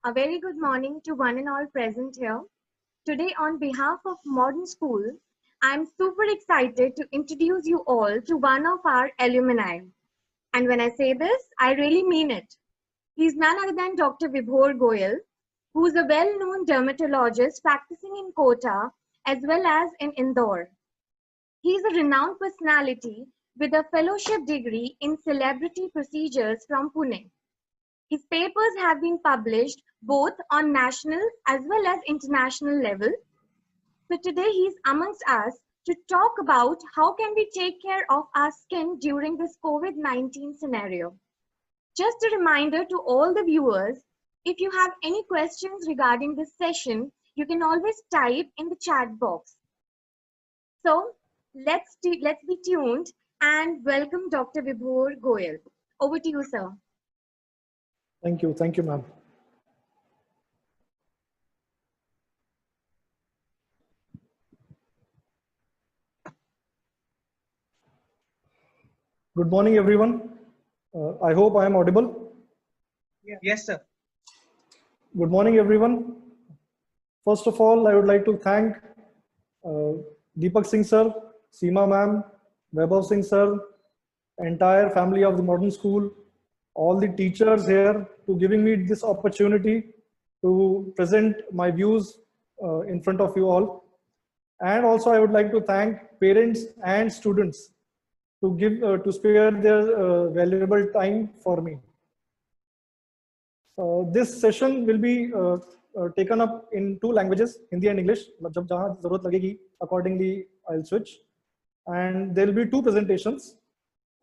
A very good morning to one and all present here. Today, on behalf of Modern School, I'm super excited to introduce you all to one of our alumni. And when I say this, I really mean it. He's none other than Dr. Vibhor Goyal, who's a well-known dermatologist practicing in Kota as well as in Indore. He's a renowned personality with a fellowship degree in celebrity procedures from Pune. His papers have been published both on national as well as international level. So today he's amongst us to talk about how can we take care of our skin during this COVID-19 scenario. Just a reminder to all the viewers, if you have any questions regarding this session, you can always type in the chat box. So let's be tuned and welcome Dr. Vibhor Goyal. Over to you, sir. Thank you, ma'am. Good morning, everyone. I hope I am audible. Yes, sir. Good morning, everyone. First of all, I would like to thank Deepak Singh sir, Seema ma'am, Vaibhav Singh sir, entire family of the Modern School, all the teachers here to giving me this opportunity to present my views in front of you all. And also I would like to thank parents and students to give to spare their valuable time for me. This session will be taken up in two languages, Hindi and English. जब जहाँ ज़रूरत लगेगी, accordingly I'll switch. And there will be two presentations.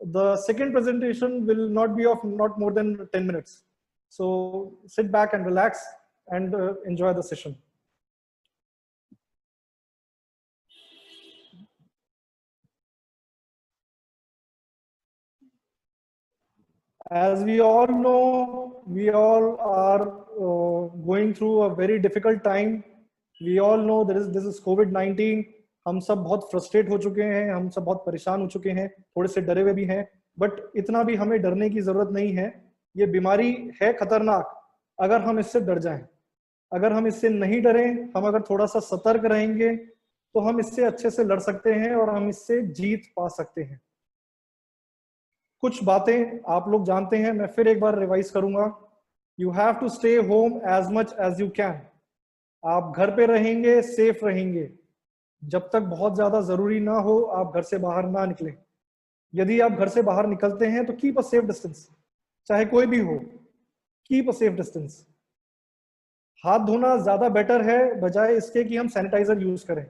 The second presentation will not be of not more than 10 minutes. So sit back and relax and enjoy the session. As we all know, we all are going through a very difficult time. We all know this is COVID-19. हम सब बहुत frustrate हो चुके हैं, हम सब बहुत परेशान हो चुके हैं, थोड़े से डरे हुए भी हैं, बट इतना भी हमें डरने की जरूरत नहीं है. ये बीमारी है खतरनाक अगर हम इससे डर जाएं. अगर हम इससे नहीं डरें, हम अगर थोड़ा सा सतर्क रहेंगे तो हम इससे अच्छे से लड़ सकते हैं और हम इससे जीत पा सकते हैं. कुछ बातें आप लोग जानते हैं, मैं फिर एक बार रिवाइज करूंगा. You have to stay home as much as you can. आप घर पे रहेंगे, सेफ रहेंगे. जब तक बहुत ज्यादा जरूरी ना हो, आप घर से बाहर ना निकलें. यदि आप घर से बाहर निकलते हैं तो कीप अ सेफ डिस्टेंस, चाहे कोई भी हो, कीप अ सेफ डिस्टेंस. हाथ धोना ज्यादा बेटर है बजाय इसके कि हम सैनिटाइजर यूज करें.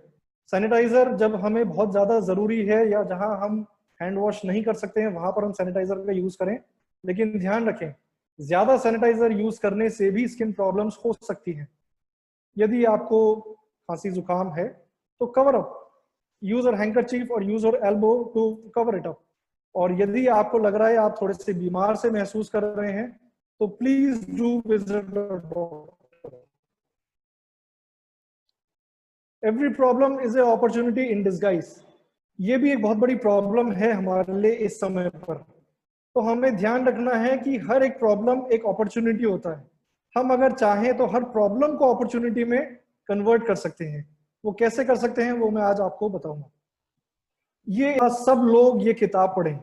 सैनिटाइजर जब हमें बहुत ज्यादा जरूरी है या जहां हम हैंड वॉश नहीं कर सकते हैं वहां पर हम सैनिटाइजर का यूज करें. लेकिन ध्यान रखें, ज्यादा सैनिटाइजर यूज करने से भी स्किन प्रॉब्लम्स हो सकती हैं. यदि आपको खांसी जुकाम है तो cover up, use your handkerchief और use your elbow to cover it up. और यदि आपको लग रहा है आप थोड़े से बीमार से महसूस कर रहे हैं तो please do visit doctor. Every problem is a opportunity in disguise. ये भी एक बहुत बड़ी प्रॉब्लम है हमारे लिए इस समय पर. तो हमें ध्यान रखना है कि हर एक प्रॉब्लम एक अपॉर्चुनिटी होता है. हम अगर चाहें तो हर प्रॉब्लम को अपॉर्चुनिटी में कन्वर्ट कर सकते हैं. वो कैसे कर सकते हैं वो मैं आज आपको बताऊंगा. ये सब लोग ये किताब पढ़ें.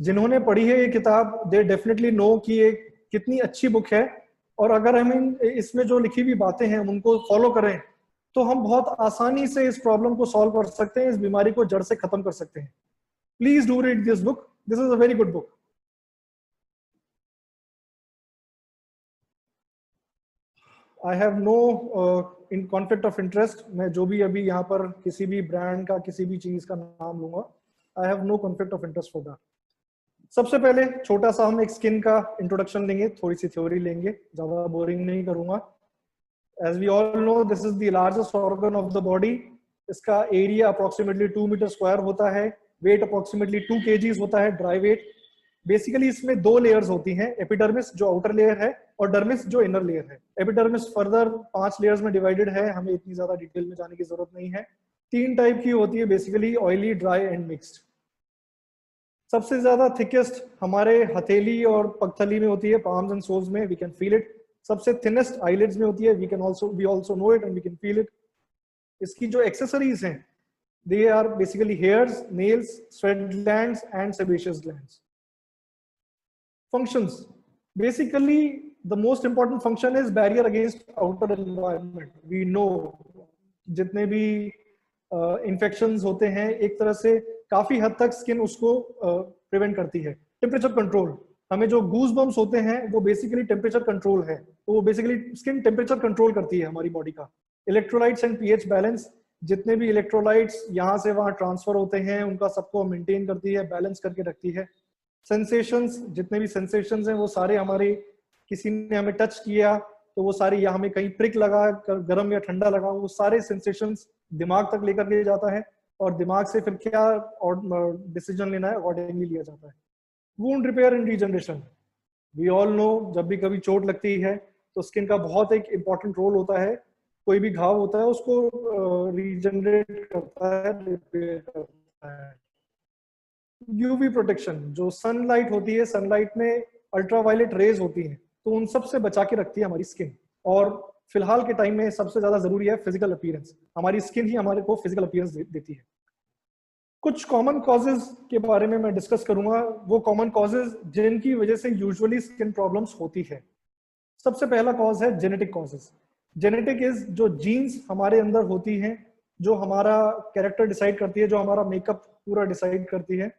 जिन्होंने पढ़ी है ये किताब, दे डेफिनेटली नो कि ये कितनी अच्छी बुक है. और अगर हम इसमें जो लिखी हुई बातें हैं उनको फॉलो करें तो हम बहुत आसानी से इस प्रॉब्लम को सॉल्व कर सकते हैं, इस बीमारी को जड़ से खत्म कर सकते हैं. Please do read this book. This is a very good book. I have no in conflict of interest. मैं जो भी अभी यहाँ पर किसी भी ब्रांड का किसी भी चीज का नाम लूंगा, I have no conflict of interest for that. सबसे पहले छोटा सा हम एक स्किन का इंट्रोडक्शन लेंगे, थोड़ी सी थ्योरी लेंगे, ज्यादा बोरिंग नहीं करूंगा. As we all know, this is the largest organ of the body. इसका एरिया अप्रोक्सीमेटली 2 मीटर स्क्वायर होता है. वेट अप्रोक्सीमेटली 2 kgs होता है, ड्राई वेट. बेसिकली इसमें दो लेयर्स होती हैं, एपिडर्मिस जो आउटर लेयर है और डर्मिस जो इनर लेयर है. एपिडर्मिस फर्दर 5 लेयर्स में डिवाइडेड है, हमें इतनी ज्यादा डिटेल में जाने की जरूरत नहीं है. 3 टाइप की होती है basically, oily, dry and mixed. सबसे ज्यादा थिकेस्ट हमारे हथेली और पगथली में होती है, पाम्स एंड सोल्स में. We can feel it. सबसे थिनेस्ट आईलिड्स में होती है, we also know it and we can feel it. इसकी जो एक्सेसरीज हैं, they are basically hairs, nails, sweat glands and sebaceous glands. Functions, basically the most important function is barrier against outer environment. We know जितने भी infections होते हैं एक तरह से काफी हद तक स्किन उसको प्रिवेंट करती है। टेम्परेचर कंट्रोल, हमें जो गूज बम्स होते हैं वो बेसिकली टेम्परेचर कंट्रोल है, तो वो बेसिकली स्किन टेम्परेचर कंट्रोल करती है हमारी बॉडी का। इलेक्ट्रोलाइट्स एंड पीएच बैलेंस, जितने भी इलेक्ट्रोलाइट्स यहाँ से वहाँ ट्रांसफर होते हैं उनका सबको मेंटेन करती है, बैलेंस करके रखती है। सेंसेशंस, जितने भी सेंसेशंस हैं वो सारे हमारे, किसी ने हमें टच किया तो वो सारे, या हमें कहीं प्रिक लगा, गर्म या ठंडा लगा, वो सारे सेंसेशंस दिमाग तक लेकर के जाता है और दिमाग से फिर क्या और डिसीजन लेना है अकॉर्डिंगली लिया जाता है। Wound repair and regeneration, we all know जब भी कभी चोट लगती है तो स्किन का बहुत एक इंपॉर्टेंट रोल होता है, कोई भी घाव होता है उसको रीजनरेट करता है, रिपेयर करता है। यूवी प्रोटेक्शन, जो सनलाइट होती है, सनलाइट में अल्ट्रावायलेट रेज होती हैं तो उन सब से बचा के रखती है हमारी स्किन। और फिलहाल के टाइम में सबसे ज्यादा जरूरी है फिजिकल अपीयरेंस, हमारी स्किन ही हमारे को फिजिकल अपीयरेंस देती है। कुछ कॉमन कॉजेज के बारे में मैं डिस्कस करूंगा, वो कॉमन कॉजेज जिनकी वजह से यूजुअली स्किन प्रॉब्लम्स होती है। सबसे पहला कॉज है जेनेटिक कॉजेज। जेनेटिक इज जो जीन्स हमारे अंदर होती हैं, जो हमारा कैरेक्टर डिसाइड करती है, जो हमारा मेकअप पूरा डिसाइड करती है।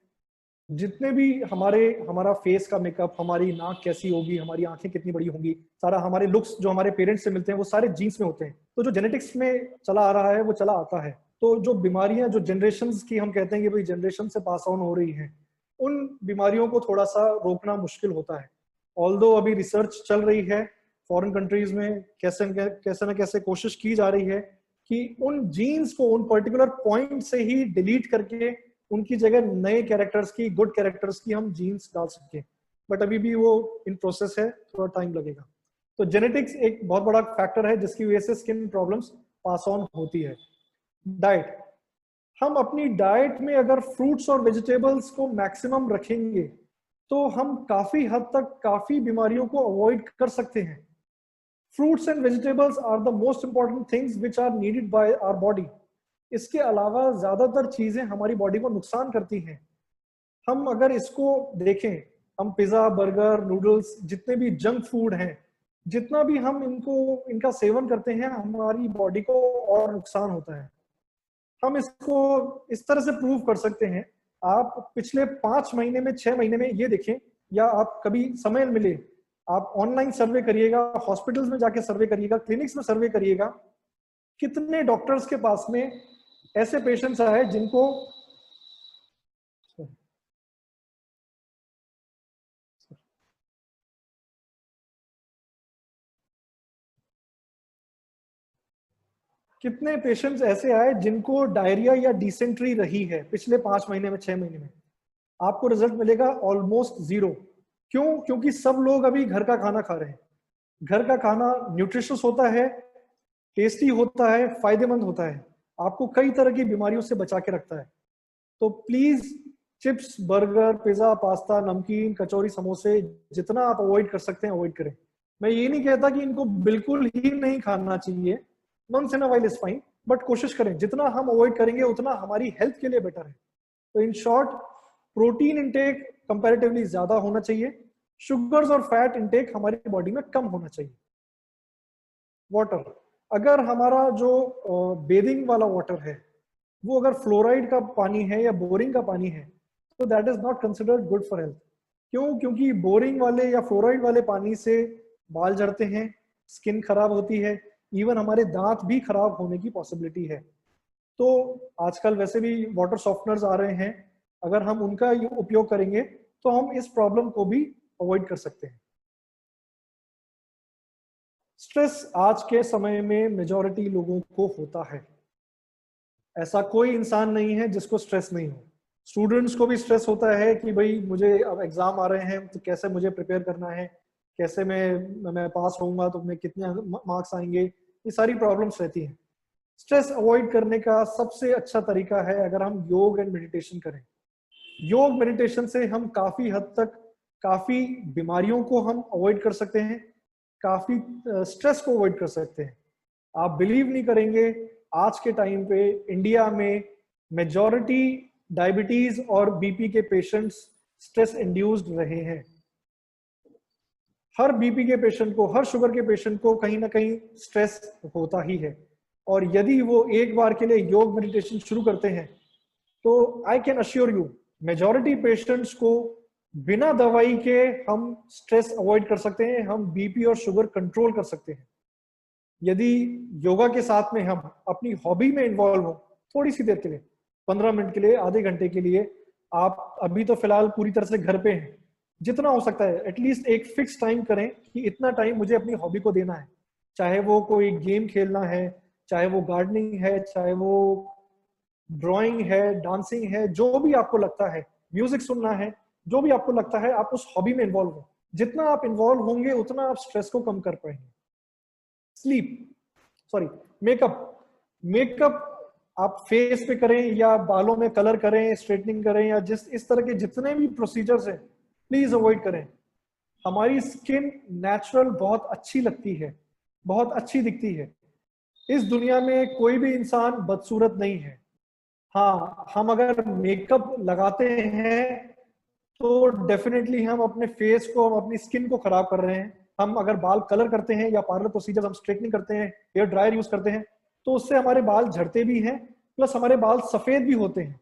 जितने भी हमारा फेस का मेकअप, हमारी नाक कैसी होगी, हमारी आंखें कितनी बड़ी होंगी, सारा हमारे लुक्स जो हमारे पेरेंट्स से मिलते हैं वो सारे जीन्स में होते हैं। तो जो जेनेटिक्स में चला आ रहा है वो चला आता है। तो जो बीमारियां, जो जनरेशंस की हम कहते हैं कि भाई जनरेशन से पास ऑन हो रही हैं, उन बीमारियों को थोड़ा सा रोकना मुश्किल होता है। ऑल्दो अभी रिसर्च चल रही है फॉरेन कंट्रीज में, कैसे न कैसे कोशिश की जा रही है कि उन जीन्स को उन पर्टिकुलर पॉइंट से ही डिलीट करके उनकी जगह नए कैरेक्टर्स की, गुड कैरेक्टर्स की हम जीन्स डाल सकें, बट अभी भी वो इन प्रोसेस है, थोड़ा टाइम लगेगा। तो जेनेटिक्स एक बहुत बड़ा फैक्टर है जिसकी वजह से स्किन प्रॉब्लम्स पास ऑन होती है। डाइट, हम अपनी डाइट में अगर फ्रूट्स और वेजिटेबल्स को मैक्सिमम रखेंगे तो हम काफी हद तक काफी बीमारियों को अवॉइड कर सकते हैं। Fruits and vegetables are the most important things which are needed by our body. इसके अलावा ज्यादातर चीजें हमारी बॉडी को नुकसान करती हैं। हम अगर इसको देखें, हम पिज्जा, बर्गर, नूडल्स, जितने भी जंक फूड हैं, जितना भी हम इनका सेवन करते हैं हमारी बॉडी को और नुकसान होता है। हम इसको इस तरह से प्रूव कर सकते हैं, आप पिछले 5 महीने में, 6 महीने में ये देखें, या आप कभी समय मिले आप ऑनलाइन सर्वे करिएगा, हॉस्पिटल्स में जाके सर्वे करिएगा, क्लिनिक्स में सर्वे करिएगा, कितने डॉक्टर्स के पास में ऐसे पेशेंट्स आए जिनको कितने पेशेंट्स ऐसे आए जिनको डायरिया या डिसेंट्री रही है पिछले 5 महीने में, 6 महीने में। आपको रिजल्ट मिलेगा ऑलमोस्ट 0। क्यों? क्योंकि सब लोग अभी घर का खाना खा रहे हैं। घर का खाना न्यूट्रिशियस होता है, टेस्टी होता है, फायदेमंद होता है, आपको कई तरह की बीमारियों से बचा के रखता है। तो please chips, burger, pizza, pasta, नमकीन, कचौरी, समोसे जितना आप अवॉइड कर सकते हैं अवॉइड करें। मैं ये नहीं कहता कि इनको बिल्कुल ही नहीं खाना चाहिए, once in a while is fine, but कोशिश करें, जितना हम अवॉइड करेंगे उतना हमारी हेल्थ के लिए बेटर है। तो in short, protein intake comparatively ज्यादा होना चाहिए, शुगर्स और फैट इंटेक हमारी बॉडी में कम होना चाहिए। वाटर, अगर हमारा जो बेदिंग वाला वाटर है वो अगर फ्लोराइड का पानी है या बोरिंग का पानी है तो that is not considered good for health. क्यों? क्योंकि बोरिंग वाले या फ्लोराइड वाले पानी से बाल झड़ते हैं, स्किन खराब होती है, इवन हमारे दांत भी खराब होने की पॉसिबिलिटी है। तो आजकल वैसे भी वाटर सॉफ्टनर्स आ रहे हैं, अगर हम उनका उपयोग करेंगे तो हम इस प्रॉब्लम को भी अवॉइड कर सकते हैं। स्ट्रेस आज के समय में मेजॉरिटी लोगों को होता है, ऐसा कोई इंसान नहीं है जिसको स्ट्रेस नहीं हो। स्टूडेंट्स को भी स्ट्रेस होता है कि भाई मुझे अब एग्जाम आ रहे हैं तो कैसे मुझे प्रिपेयर करना है, कैसे मैं पास होऊंगा तो मैं कितने मार्क्स आएंगे, ये सारी प्रॉब्लम्स रहती हैं। स्ट्रेस अवॉइड करने का सबसे अच्छा तरीका है अगर हम योग एंड मेडिटेशन करें। योग मेडिटेशन से हम काफी हद तक काफी बीमारियों को हम अवॉइड कर सकते हैं, काफी स्ट्रेस को अवॉइड कर सकते हैं। आप बिलीव नहीं करेंगे, आज के टाइम पे इंडिया में मेजॉरिटी डायबिटीज और बीपी के पेशेंट्स स्ट्रेस इंड्यूस्ड रहे हैं। हर बीपी के पेशेंट को, हर शुगर के पेशेंट को कहीं ना कहीं स्ट्रेस होता ही है। और यदि वो एक बार के लिए योग मेडिटेशन शुरू करते हैं तो I can assure you majority patients को बिना दवाई के हम स्ट्रेस अवॉइड कर सकते हैं, हम बीपी और शुगर कंट्रोल कर सकते हैं। यदि योगा के साथ में हम अपनी हॉबी में इन्वॉल्व हो थोड़ी सी देर के लिए, 15 मिनट के लिए, आधे घंटे के लिए, आप अभी तो फिलहाल पूरी तरह से घर पे हैं, जितना हो सकता है एटलीस्ट एक फिक्स टाइम करें कि इतना टाइम मुझे अपनी हॉबी को देना है। चाहे वो कोई गेम खेलना है, चाहे वो गार्डनिंग है, चाहे वो ड्राइंग है, डांसिंग है, जो भी आपको लगता है, म्यूजिक सुनना है, जो भी आपको लगता है, आप उस हॉबी में इन्वॉल्व हो। जितना आप इन्वॉल्व होंगे उतना आप स्ट्रेस को कम कर पाएंगे। मेकअप आप फेस पे करें या बालों में कलर करें, स्ट्रेटनिंग करें, या इस तरह के जितने भी प्रोसीजर्स हैं प्लीज अवॉइड करें। हमारी स्किन नेचुरल बहुत अच्छी लगती है, बहुत अच्छी दिखती है। इस दुनिया में कोई भी इंसान बदसूरत नहीं है। हाँ, हम अगर मेकअप लगाते हैं तो डेफिनेटली हम अपने फेस को, हम अपनी स्किन को खराब कर रहे हैं। हम अगर बाल कलर करते हैं या पार्लर प्रोसीजर हम स्ट्रेटनिंग करते हैं, हेयर ड्रायर यूज करते हैं, तो उससे हमारे बाल झड़ते भी हैं, प्लस हमारे बाल सफेद भी होते हैं।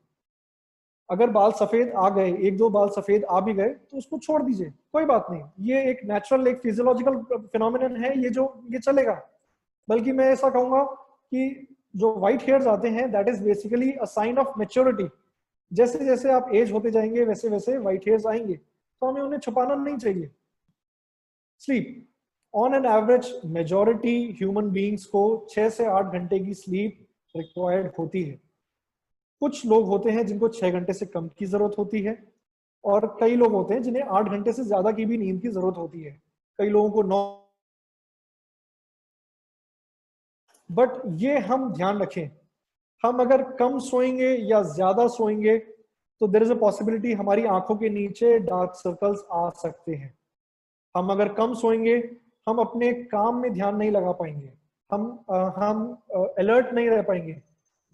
अगर बाल सफेद आ गए, एक दो बाल सफेद आ भी गए, तो उसको छोड़ दीजिए, कोई बात नहीं। ये एक नेचुरल, एक फिजियोलॉजिकल फिनोमिनन है, ये चलेगा। बल्कि मैं ऐसा कहूंगा कि जो व्हाइट हेयर्स आते हैं that is basically a sign of maturity. जैसे जैसे आप एज होते जाएंगे वैसे वैसे व्हाइट हेयर्स आएंगे, तो हमें उन्हें छुपाना नहीं चाहिए। Sleep, on an average majority human beings को 6 से 8 घंटे की स्लीप रिक्वायर्ड होती है। कुछ लोग होते हैं जिनको 6 घंटे से कम की जरूरत होती है, और कई लोग होते हैं जिन्हें 8 घंटे से ज्यादा की भी नींद की जरूरत होती है। कई लोगों को 9। बट ये हम ध्यान रखें, हम अगर कम सोएंगे या ज्यादा सोएंगे तो देयर इज अ पॉसिबिलिटी हमारी आंखों के नीचे डार्क सर्कल्स आ सकते हैं। हम अगर कम सोएंगे, हम अपने काम में ध्यान नहीं लगा पाएंगे, हम अलर्ट नहीं रह पाएंगे।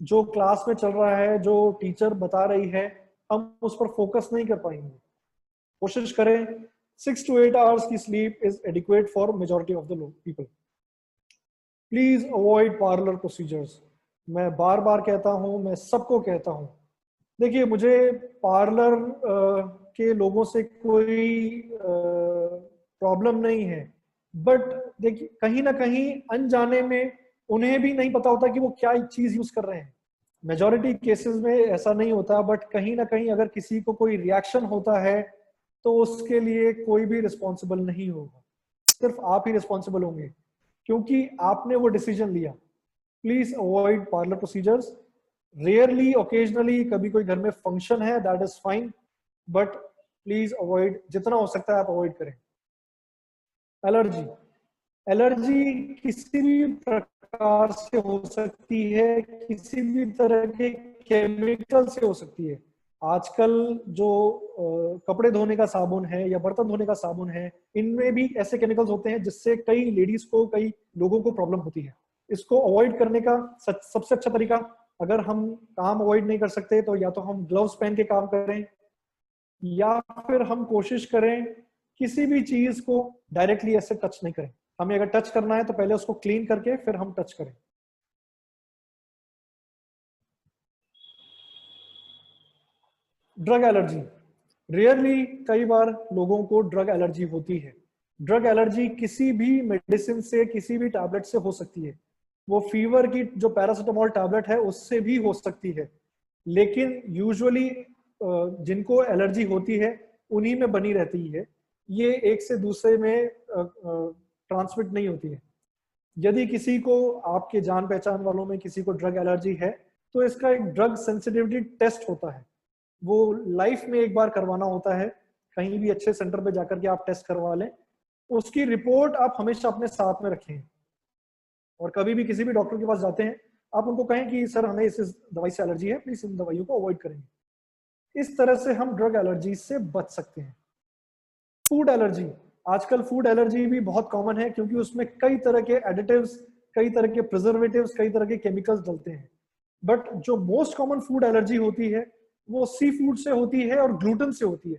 जो क्लास में चल रहा है, जो टीचर बता रही है, हम उस पर फोकस नहीं कर पाएंगे। कोशिश करें 6 to 8 आवर्स की sleep is adequate for majority of the people. Please avoid parlour procedures. मैं बार बार कहता हूं, मैं सबको कहता हूं, देखिए मुझे पार्लर के लोगों से कोई प्रॉब्लम नहीं है, बट देखिए कहीं ना कहीं अनजाने में उन्हें भी नहीं पता होता कि वो क्या चीज यूज कर रहे हैं। मेजॉरिटी केसेस में ऐसा नहीं होता, बट कहीं ना कहीं अगर किसी को कोई रिएक्शन होता है तो उसके लिए कोई भी रिस्पॉन्सिबल नहीं होगा, सिर्फ आप ही रिस्पॉन्सिबल होंगे, क्योंकि आपने वो डिसीजन लिया। Please avoid parlour procedures. Rarely, occasionally कभी कोई घर में फंक्शन है, that is fine, but please avoid, जितना हो सकता है आप अवॉइड करें। एलर्जी, एलर्जी किसी भी प्रकार से हो सकती है, किसी भी तरह के केमिकल से हो सकती है। आजकल जो कपड़े धोने का साबुन है या बर्तन धोने का साबुन है, इनमें भी ऐसे केमिकल्स होते हैं जिससे कई लेडीज को, कई लोगों को प्रॉब्लम होती है। इसको अवॉइड करने का सबसे अच्छा तरीका, अगर हम काम अवॉइड नहीं कर सकते तो या तो हम ग्लव्स पहन के काम करें, या फिर हम कोशिश करें किसी भी चीज को डायरेक्टली ऐसे टच नहीं करें। हमें अगर टच करना है तो पहले उसको क्लीन करके फिर हम टच करें। ड्रग एलर्जी, रेयरली कई बार लोगों को ड्रग एलर्जी होती है। ड्रग एलर्जी किसी भी मेडिसिन से, किसी भी टैबलेट से हो सकती है। वो फीवर की जो पैरासिटामोल टैबलेट है उससे भी हो सकती है, लेकिन यूजुअली जिनको एलर्जी होती है उन्हीं में बनी रहती है, ये एक से दूसरे में ट्रांसमिट नहीं होती है। यदि किसी को, आपके जान पहचान वालों में किसी को ड्रग एलर्जी है, तो इसका एक ड्रग सेंसिटिविटी टेस्ट होता है, वो लाइफ में एक बार करवाना होता है। कहीं भी अच्छे सेंटर पे जाकर के आप टेस्ट करवा लें, उसकी रिपोर्ट आप हमेशा अपने साथ में रखें। और कभी भी किसी भी डॉक्टर के पास जाते हैं, आप उनको कहें कि सर हमें इस दवाई से एलर्जी है, प्लीज इन दवाइयों को अवॉइड करेंगे। इस तरह से हम ड्रग एलर्जी से बच सकते हैं। फूड एलर्जी, आजकल फूड एलर्जी भी बहुत कॉमन है क्योंकि उसमें कई तरह के एडिटिव्स, कई तरह के प्रिजर्वेटिव्स, कई तरह के केमिकल्स डलते हैं। बट जो मोस्ट कॉमन फूड एलर्जी होती है वो सी फूड से होती है और ग्लूटेन से होती है।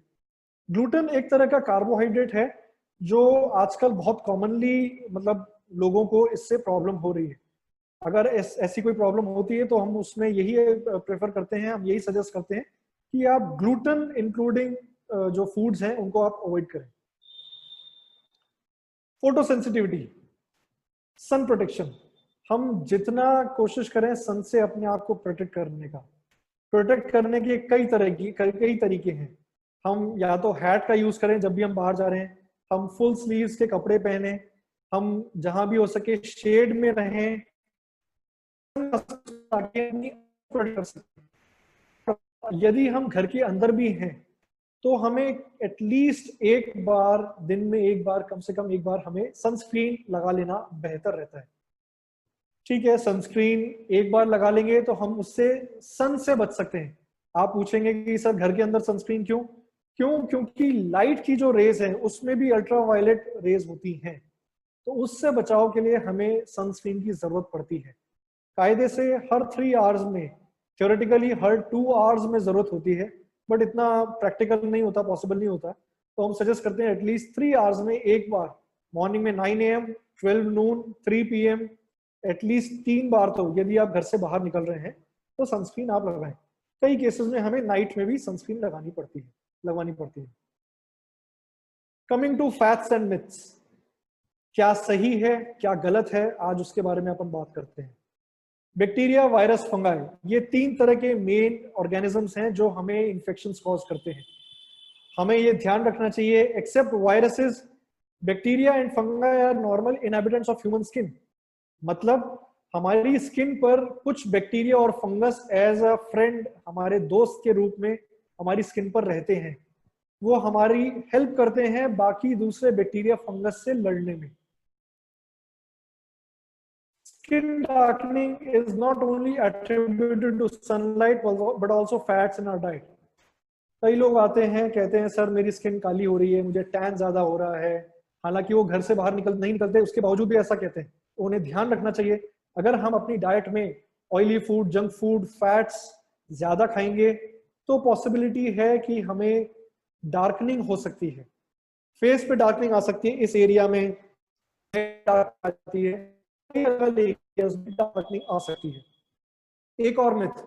ग्लूटेन एक तरह का कार्बोहाइड्रेट है जो आजकल बहुत कॉमनली मतलब लोगों को इससे प्रॉब्लम हो रही है। अगर ऐसी कोई प्रॉब्लम होती है तो हम उसमें यही प्रेफर करते हैं, हम यही सजेस्ट करते हैं कि आप ग्लूटेन इंक्लूडिंग जो फूड्स हैं उनको आप अवॉइड करें। फोटो सेंसिटिविटी, सन प्रोटेक्शन, हम जितना कोशिश करें सन से अपने आप को प्रोटेक्ट करने का। प्रोटेक्ट करने के कई तरीके हैं। हम या तो हैट का यूज करें जब भी हम बाहर जा रहे हैं, हम फुल स्लीव्स के कपड़े पहने, हम जहां भी हो सके शेड में रहें, यदि हम घर के अंदर भी हैं तो हमें एटलीस्ट एक बार, दिन में एक बार, कम से कम एक बार हमें सनस्क्रीन लगा लेना बेहतर रहता है। ठीक है, सनस्क्रीन एक बार लगा लेंगे तो हम उससे सन से बच सकते हैं। आप पूछेंगे कि सर घर के अंदर सनस्क्रीन क्यों? क्योंकि लाइट की जो रेज है उसमें भी अल्ट्रावायलेट रेज होती हैं, तो उससे बचाव के लिए हमें सनस्क्रीन की जरूरत पड़ती है। कायदे से हर 3 आवर्स में, थ्योरेटिकली हर 2 आवर्स में जरूरत होती है, बट इतना प्रैक्टिकल नहीं होता, पॉसिबल नहीं होता। तो हम सजेस्ट करते हैं एटलीस्ट 3 आवर्स में एक बार, मॉर्निंग में 9 AM, 12 नून, 3 PM, एटलीस्ट 3 बार तो यदि आप घर से बाहर निकल रहे हैं तो सनस्क्रीन आप लगाएं। कई केसेस में हमें नाइट में भी सनस्क्रीन लगवानी पड़ती है। Coming to facts and myths, क्या सही है क्या गलत है, आज उसके बारे में अपन बात करते हैं। बैक्टीरिया, वायरस, फंगाई, ये 3 तरह के मेन ऑर्गेनिजम्स हैं जो हमें इन्फेक्शंस कॉज करते हैं। हमें ये ध्यान रखना चाहिए, except viruses, bacteria and fungi are normal inhabitants of human skin. मतलब हमारी स्किन पर कुछ बैक्टीरिया और फंगस एज अ फ्रेंड, हमारे दोस्त के रूप में हमारी स्किन पर रहते हैं। वो हमारी हेल्प करते हैं बाकी दूसरे बैक्टीरिया फंगस से लड़ने में। Skin darkening is not only attributed to sunlight but also fats in our diet. कई लोग आते हैं कहते हैं सर मेरी स्किन काली हो रही है, मुझे टैन ज्यादा हो रहा है, हालांकि वो घर से बाहर नहीं निकलते, उसके बावजूद भी ऐसा कहते हैं। तो उन्हें ध्यान रखना चाहिए, अगर हम अपनी डाइट में oily food, junk food, fats ज्यादा खाएंगे तो पॉसिबिलिटी है कि हमें डार्कनिंग हो सकती है, फेस पे डार्कनिंग आ सकती है, इस एरिया में आती है, डार्कनिंग आ सकती है। एक और मिथ,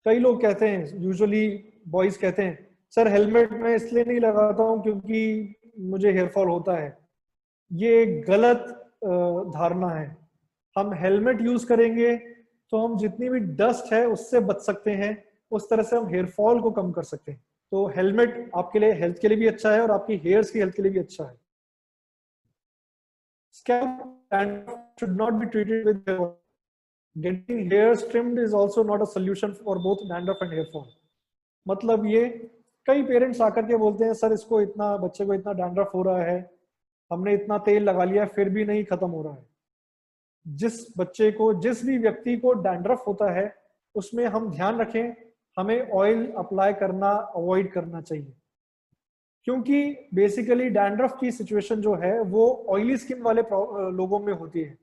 कई लोग कहते हैं, यूजुअली बॉयज कहते हैं सर हेलमेट मैं इसलिए नहीं लगाता हूं क्योंकि मुझे हेयर फॉल होता है। ये गलत धारणा है। हम हेलमेट यूज करेंगे तो हम जितनी भी डस्ट है उससे बच सकते हैं, उस तरह से हम हेयर फॉल को कम कर सकते हैं। तो हेलमेट आपके लिए, हेल्थ के लिए भी अच्छा है और आपकी हेयर्स की हेल्थ के लिए भी अच्छा है। Scalp dandruff should not be treated with hair oil. Getting hairs trimmed is also not a solution for both dandruff and hair fall. मतलब ये कई पेरेंट्स आकर के बोलते हैं सर इसको इतना, बच्चे को इतना डैंड्रफ हो रहा है, हमने इतना तेल लगा लिया फिर भी नहीं खत्म हो रहा है। जिस बच्चे को, जिस भी व्यक्ति को डैंड्रफ होता है उसमें हम ध्यान रखें, हमें ऑयल अप्लाई करना अवॉइड करना चाहिए, क्योंकि बेसिकली डैंड्रफ की सिचुएशन जो है वो ऑयली स्किन वाले लोगों में होती है।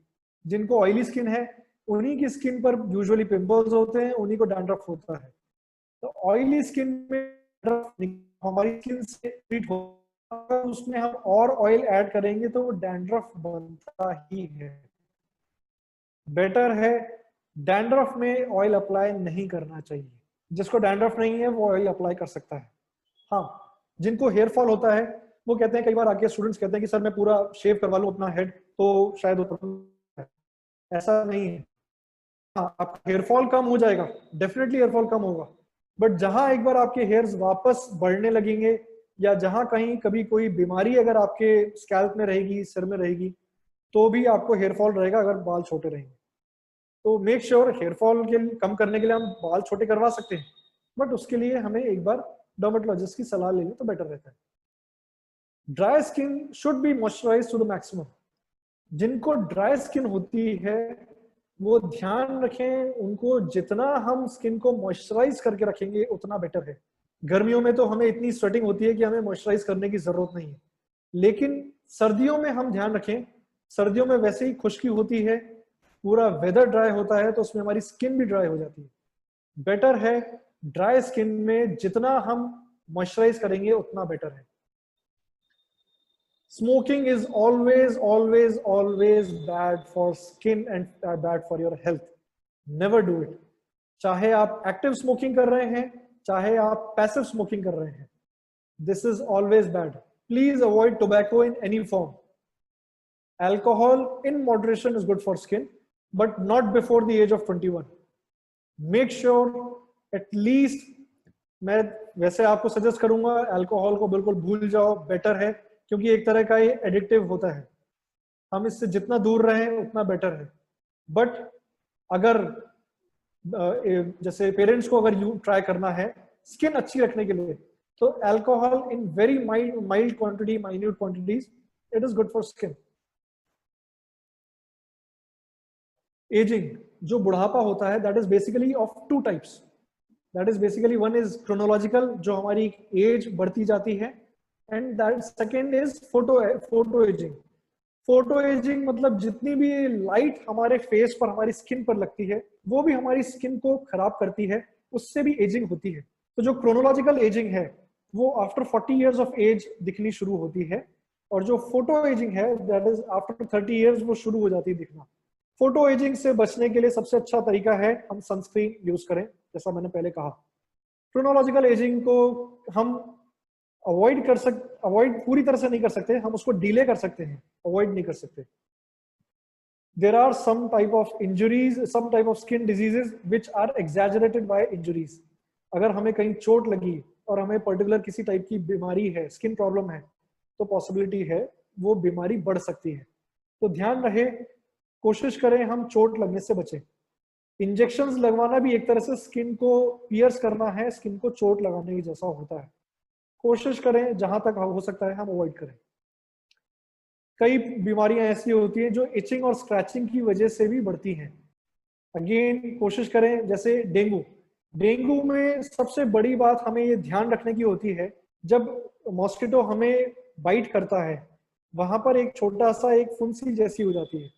जिनको ऑयली स्किन है उन्हीं की स्किन पर यूजुअली पिंपल्स होते हैं, उन्हीं को डैंड्रफ होता है। तो ऑयली स्किन में हमारी स्किन से ट्रीट होगा, उसमें हम और ऑयल ऐड करेंगे तो डैंड्रफ बनता ही है। बेटर है डैंड्रफ में ऑयल अप्लाई नहीं करना चाहिए। जिसको डैंड्रफ नहीं है वो ऑयल अप्लाई कर सकता है। हाँ, जिनको हेयर फॉल होता है वो कहते हैं, कई बार आके स्टूडेंट्स कहते हैं कि सर मैं पूरा शेव करवा लूं अपना हेड तो शायद वो, ऐसा नहीं है। हाँ, आपका हेयर फॉल कम हो जाएगा, डेफिनेटली हेयर फॉल कम होगा, बट जहां एक बार आपके हेयर्स वापस बढ़ने लगेंगे या जहां कहीं कभी कोई बीमारी अगर आपके स्कैल्प में रहेगी, सिर में रहेगी, तो भी आपको हेयर फॉल रहेगा अगर बाल छोटे रहेंगे। तो मेक श्योर हेयर फॉल के कम करने के लिए हम बाल छोटे करवा सकते हैं, बट उसके लिए हमें एक बार डर्मेटोलॉजिस्ट की सलाह लेंगे तो बेटर रहता है। Dry skin should be moisturised to the maximum. जिनको ड्राई स्किन होती है वो ध्यान रखें, उनको जितना हम स्किन को मॉइस्चराइज करके रखेंगे उतना बेटर है। गर्मियों में तो हमें इतनी स्वेटिंग होती है कि हमें मॉइस्चराइज करने की जरूरत नहीं है, लेकिन सर्दियों में हम ध्यान रखें, सर्दियों में वैसे ही खुश्की होती है, पूरा वेदर ड्राई होता है, तो उसमें हमारी स्किन भी ड्राई हो जाती है। बेटर है ड्राई स्किन में जितना हम मॉइस्चराइज करेंगे उतना बेटर है। Smoking is always bad for skin and bad for your health. Never do it. चाहे आप एक्टिव स्मोकिंग कर रहे हैं, चाहे आप पैसिव स्मोकिंग कर रहे हैं, this is always bad. Please avoid tobacco in any form. Alcohol in moderation is good for skin, but not before the age of 21. Make sure at least, मैं वैसे आपको सजेस्ट करूंगा अल्कोहल को बिल्कुल भूल जाओ, बेटर है, क्योंकि एक तरह का ये एडिक्टिव होता है। हम इससे जितना दूर रहें उतना बेटर है। बट अगर जैसे पेरेंट्स को अगर ट्राई करना है स्किन अच्छी रखने के लिए, तो alcohol in very mild quantity, minute quantities, it is good for skin. Ageing, जो बुढ़ापा होता है, that is basically of two types. That is basically, one is chronological, जो हमारी एज बढ़ती जाती है, and that second is photo ageing. Photo ageing मतलब जितनी भी लाइट हमारे फेस पर, हमारी स्किन पर लगती है, वो भी हमारी स्किन को खराब करती है, उससे भी एजिंग होती है। तो जो क्रोनोलॉजिकल एजिंग है वो आफ्टर 40 इयर्स ऑफ एज दिखनी शुरू होती है, और जो फोटो एजिंग है दैट इज आफ्टर 30 इयर्स वो शुरू हो जाती है दिखना। फोटो एजिंग से बचने के लिए सबसे अच्छा तरीका है हम सनस्क्रीन यूज करें, जैसा मैंने पहले कहा। क्रोनोलॉजिकल एजिंग को हम अवॉइड पूरी तरह से नहीं कर सकते, हम उसको डिले कर सकते हैं, अवॉइड नहीं कर सकते। There are some type of injuries, some type of skin diseases which are exaggerated by injuries. अगर हमें कहीं चोट लगी और हमें पर्टिकुलर किसी टाइप की बीमारी है, स्किन प्रॉब्लम है, तो पॉसिबिलिटी है वो बीमारी बढ़ सकती है। तो ध्यान रहे, कोशिश करें हम चोट लगने से बचें। इंजेक्शंस लगवाना भी एक तरह से स्किन को पियर्स करना है, स्किन को चोट लगाने की जैसा होता है। कोशिश करें जहां तक हो सकता है हम अवॉइड करें। कई बीमारियां ऐसी होती हैं जो इचिंग और स्क्रैचिंग की वजह से भी बढ़ती हैं। अगेन कोशिश करें, जैसे डेंगू में सबसे बड़ी बात हमें ये ध्यान रखने की होती है, जब मॉस्किटो हमें बाइट करता है वहां पर एक छोटा सा एक फुंसी जैसी हो जाती है,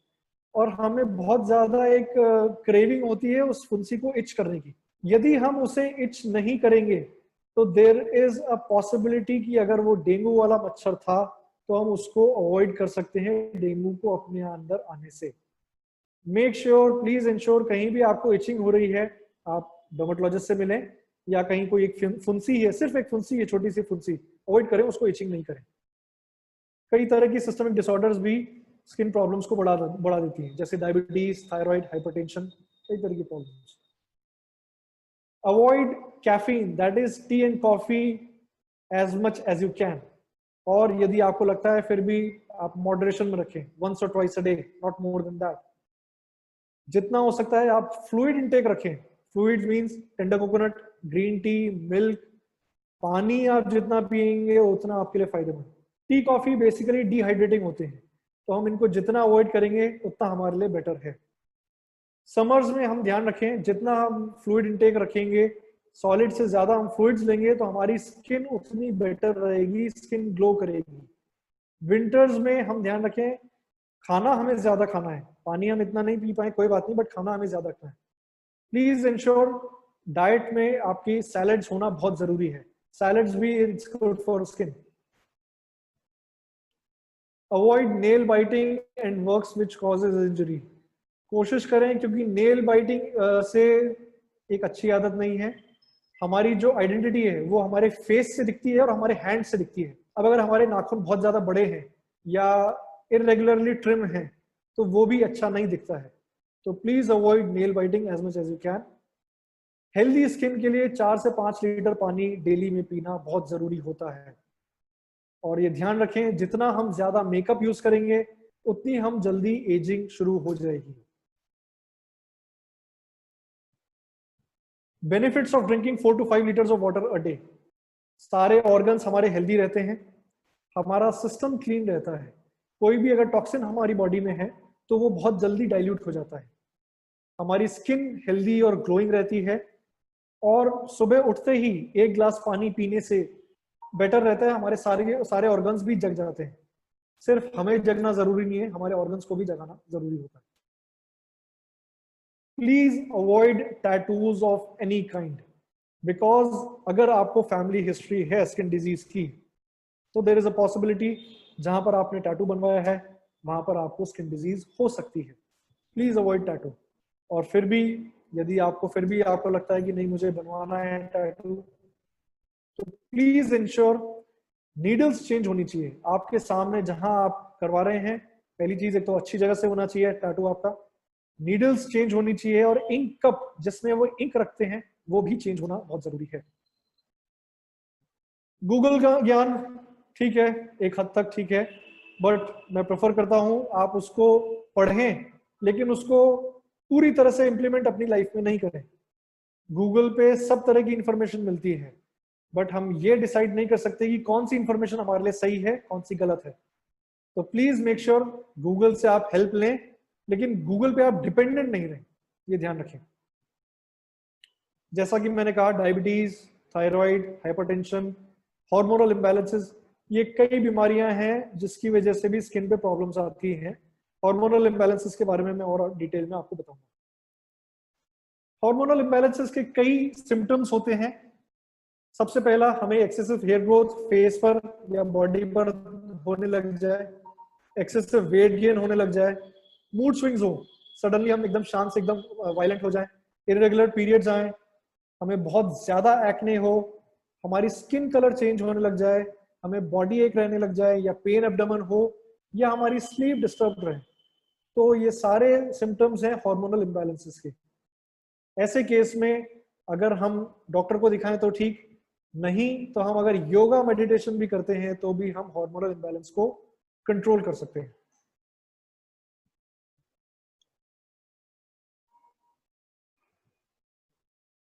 और हमें बहुत ज्यादा एक क्रेविंग होती है उस फुंसी को इच करने की। यदि हम उसे इच नहीं करेंगे तो देयर इज अ पॉसिबिलिटी कि अगर वो डेंगू वाला मच्छर था तो हम उसको अवॉइड कर सकते हैं डेंगू को अपने अंदर आने से। मेक श्योर, प्लीज इंश्योर, कहीं भी आपको इचिंग हो रही है आप डर्मेटोलॉजिस्ट से मिलें, या कहीं कोई एक फुंसी है, सिर्फ एक फुंसी है, छोटी सी फुंसी, अवॉइड करें उसको, इचिंग नहीं करें। कई तरह की सिस्टमिक डिसऑर्डर्स भी स्किन प्रॉब्लम्स को बढ़ा देती हैं, जैसे डायबिटीज, थायराइड, हाइपरटेंशन, कई तरह की problems. Avoid caffeine, that is tea and coffee, as much as you can. और यदि आपको लगता है फिर भी आप मॉडरेशन में रखें, once or twice a day, not more than that। जितना हो सकता है आप फ्लूइड इंटेक रखें। Fluid means tender coconut, green tea, milk, पानी आप जितना पिएंगे उतना आपके लिए फायदेमंद। टी कॉफी बेसिकली डिहाइड्रेटिंग होते हैं, तो हम इनको जितना अवॉइड करेंगे उतना हमारे लिए बेटर है। समर्स में हम ध्यान रखें, जितना हम फ्लूइड इंटेक रखेंगे, सॉलिड से ज्यादा हम फ्लूइड्स लेंगे तो हमारी स्किन उतनी बेटर रहेगी, स्किन ग्लो करेगी। विंटर्स में हम ध्यान रखें, खाना हमें ज्यादा खाना है, पानी हम इतना नहीं पी पाए कोई बात नहीं, बट खाना हमें ज्यादा खाना है। प्लीज इंश्योर डाइट में आपकी सैलड्स होना बहुत जरूरी है, सैलड्स भी it's good for skin. Avoid nail biting and works which causes injury. कोशिश करें, क्योंकि नेल बाइटिंग से एक अच्छी आदत नहीं है। हमारी जो आइडेंटिटी है वो हमारे फेस से दिखती है और हमारे हैंड से दिखती है। अब अगर हमारे नाखून बहुत ज्यादा बड़े हैं या इरेगुलरली ट्रिम हैं तो वो भी अच्छा नहीं दिखता है। तो please avoid nail biting as much as you can. Healthy skin के लिए 4 से 5 लीटर पानी डेली में पीना बहुत जरूरी होता है। और ये ध्यान रखें, जितना हम ज्यादा मेकअप यूज करेंगे उतनी हम जल्दी एजिंग शुरू हो जाएगी। Benefits of drinking 4 to 5 litres of water a day. सारे ऑर्गन्स हमारे हेल्दी रहते हैं, हमारा सिस्टम क्लीन रहता है, कोई भी अगर टॉक्सिन हमारी बॉडी में है तो वो बहुत जल्दी डाइल्यूट हो जाता है, हमारी स्किन हेल्दी और ग्लोइंग रहती है, और सुबह उठते ही 1 गिलास पानी पीने से बेटर रहता है, हमारे सारे ऑर्गन्स भी जग जाते हैं। सिर्फ हमें जगना जरूरी नहीं है, हमारे ऑर्गन्स को भी जगाना जरूरी होता है। Please avoid tattoos of any kind, because अगर आपको फैमिली हिस्ट्री है स्किन डिजीज की तो देयर इज अ पॉसिबिलिटी जहां पर आपने टैटू बनवाया है वहां पर आपको स्किन डिजीज हो सकती है। Please avoid tattoo. और फिर भी यदि आपको लगता है कि नहीं मुझे बनवाना है टैटू, तो प्लीज इंश्योर नीडल्स चेंज होनी चाहिए आपके सामने जहां आप करवा रहे हैं। पहली चीज, एक तो अच्छी जगह से होना चाहिए टैटू आपका, नीडल्स चेंज होनी चाहिए, और इंक कप जिसमें वो इंक रखते हैं वो भी चेंज होना बहुत जरूरी है। गूगल का ज्ञान ठीक है, एक हद तक ठीक है, बट मैं प्रेफर करता हूं आप उसको पढ़ें लेकिन उसको पूरी तरह से इंप्लीमेंट अपनी लाइफ में नहीं करें। गूगल पे सब तरह की इंफॉर्मेशन मिलती है, बट हम ये डिसाइड नहीं कर सकते कि कौन सी इंफॉर्मेशन हमारे लिए सही है कौन सी गलत है। तो प्लीज मेक श्योर गूगल से आप हेल्प लें, लेकिन गूगल पे आप डिपेंडेंट नहीं रहें, ये ध्यान रखें। जैसा कि मैंने कहा, diabetes, thyroid, hypertension, hormonal imbalances, ये कई बीमारियां हैं जिसकी वजह से भी स्किन पे प्रॉब्लम्स आती हैं। हार्मोनल इम्बैलेंसेस के बारे में मैं और डिटेल में आपको बताऊंगा। हार्मोनल इम्बैलेंसेस के कई सिम्टम्स होते हैं। सबसे पहला, हमें एक्सेसिव हेयर ग्रोथ फेस पर या बॉडी पर होने लग जाए, एक्सेसिव वेट गेन होने लग जाए, मूड स्विंग्स हो, सडनली हम एकदम शांत से एकदम वायलेंट हो जाएं, इरेगुलर पीरियड्स आए, हमें बहुत ज्यादा एक्ने हो, हमारी स्किन कलर चेंज होने लग जाए, हमें बॉडी एक रहने लग जाए, या पेन एब्डोमेन हो, या हमारी स्लीप डिस्टर्ब रहे, तो ये सारे सिम्टम्स हैं हार्मोनल इम्बैलेंसेस के। ऐसे केस में अगर हम डॉक्टर को दिखाएं तो ठीक, नहीं तो हम अगर योगा मेडिटेशन भी करते हैं तो भी हम हार्मोनल इम्बैलेंस को कंट्रोल कर सकते हैं।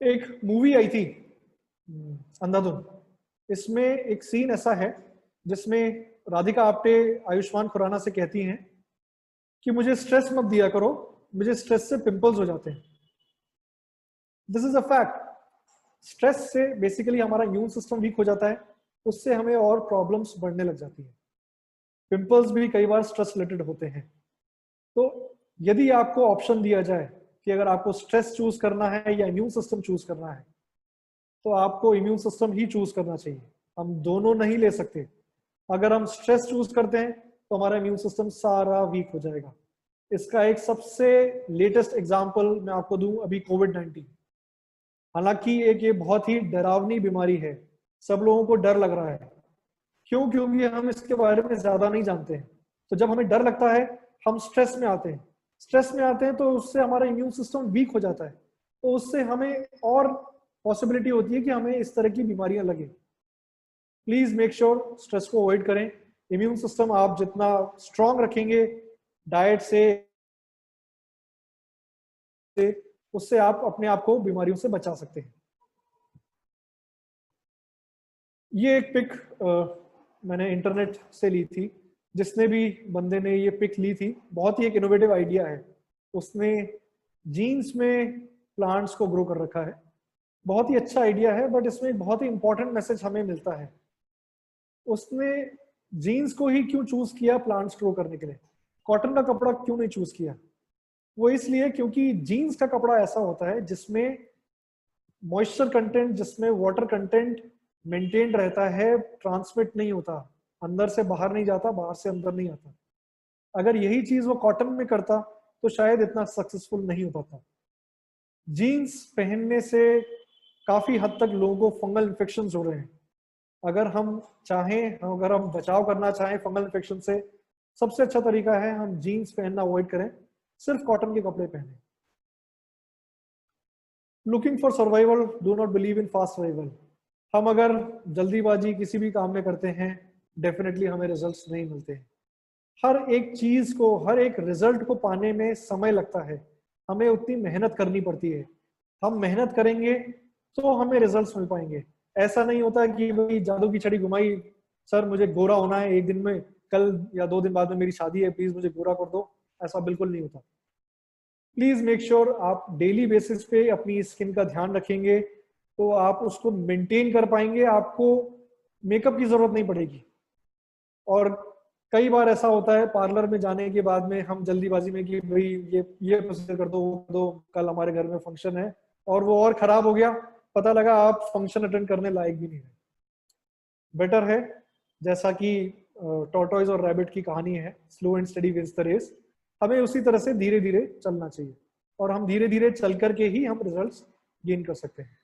एक मूवी आई थी अंधाधुन, इसमें एक सीन ऐसा है जिसमें राधिका आप्टे आयुष्मान खुराना से कहती हैं कि मुझे स्ट्रेस मत दिया करो, मुझे स्ट्रेस से पिंपल्स हो जाते हैं। This is a fact. Stress से बेसिकली हमारा इम्यून सिस्टम वीक हो जाता है, उससे हमें और प्रॉब्लम्स बढ़ने लग जाती है। पिंपल्स भी कई बार स्ट्रेस रिलेटेड होते हैं। तो यदि आपको ऑप्शन दिया जाए कि अगर आपको स्ट्रेस चूज करना है या इम्यून सिस्टम चूज करना है, तो आपको इम्यून सिस्टम ही चूज करना चाहिए। हम दोनों नहीं ले सकते। अगर हम स्ट्रेस चूज करते हैं तो हमारा इम्यून सिस्टम सारा वीक हो जाएगा। इसका एक सबसे लेटेस्ट एग्जांपल मैं आपको दूं, अभी कोविड-19। हालांकि एक ये बहुत ही डरावनी बीमारी है, सब लोगों को डर लग रहा है। क्यों? क्योंकि हम इसके बारे में ज्यादा नहीं जानते हैं। तो जब हमें डर लगता है हम स्ट्रेस में आते हैं, तो उससे हमारा इम्यून सिस्टम वीक हो जाता है, तो उससे हमें और पॉसिबिलिटी होती है कि हमें इस तरह की बीमारियां लगे। प्लीज मेक श्योर स्ट्रेस को अवॉइड करें। इम्यून सिस्टम आप जितना स्ट्रांग रखेंगे डाइट से, उससे आप अपने आप को बीमारियों से बचा सकते हैं। ये एक पिक मैंने इंटरनेट से ली थी। जिसने भी बंदे ने ये पिक ली थी, बहुत ही एक इनोवेटिव आइडिया है। उसने जीन्स में प्लांट्स को ग्रो कर रखा है। बहुत ही अच्छा आइडिया है, बट इसमें एक बहुत ही इंपॉर्टेंट मैसेज हमें मिलता है। उसने जीन्स को ही क्यों चूज किया प्लांट्स ग्रो करने के लिए, कॉटन का कपड़ा क्यों नहीं चूज किया? वो इसलिए क्योंकि जीन्स का कपड़ा ऐसा होता है जिसमें मॉइस्चर कंटेंट, जिसमें वाटर कंटेंट मेंटेन रहता है, ट्रांसमिट नहीं होता, अंदर से बाहर नहीं जाता, बाहर से अंदर नहीं आता। अगर यही चीज वो कॉटन में करता तो शायद इतना सक्सेसफुल नहीं हो पाता। जीन्स पहनने से काफी हद तक लोगों को फंगल इन्फेक्शंस हो रहे हैं। अगर हम चाहें, अगर हम बचाव करना चाहें फंगल इन्फेक्शन से, सबसे अच्छा तरीका है हम जीन्स पहनना अवॉइड करें, सिर्फ कॉटन के कपड़े पहने। Looking for survival, do not believe in fast survival. हम अगर जल्दीबाजी किसी भी काम में करते हैं, डेफिनेटली हमें रिजल्ट्स नहीं मिलते हैं। हर एक चीज को, हर एक रिजल्ट को पाने में समय लगता है, हमें उतनी मेहनत करनी पड़ती है। हम मेहनत करेंगे तो हमें रिजल्ट्स मिल पाएंगे। ऐसा नहीं होता कि भाई जादू की छड़ी घुमाई, सर मुझे गोरा होना है एक दिन में, कल या 2 दिन बाद में मेरी शादी है, प्लीज मुझे गोरा कर दो। ऐसा बिल्कुल नहीं होता। प्लीज मेक श्योर आप डेली बेसिस पे अपनी स्किन का ध्यान रखेंगे तो आप उसको मेंटेन कर पाएंगे, आपको मेकअप की जरूरत नहीं पड़ेगी। और कई बार ऐसा होता है पार्लर में जाने के बाद में हम जल्दीबाजी में कि भाई ये प्रोसीजर कर दो, वो कर दो, कल हमारे घर में फंक्शन है, और वो और खराब हो गया, पता लगा आप फंक्शन अटेंड करने लायक भी नहीं है। बेटर है, जैसा कि टॉर्टोइज और रैबिट की कहानी है, slow and steady wins the race, हमें उसी तरह से धीरे धीरे चलना चाहिए, और हम धीरे धीरे चल करके ही हम रिजल्ट्स गेन कर सकते हैं।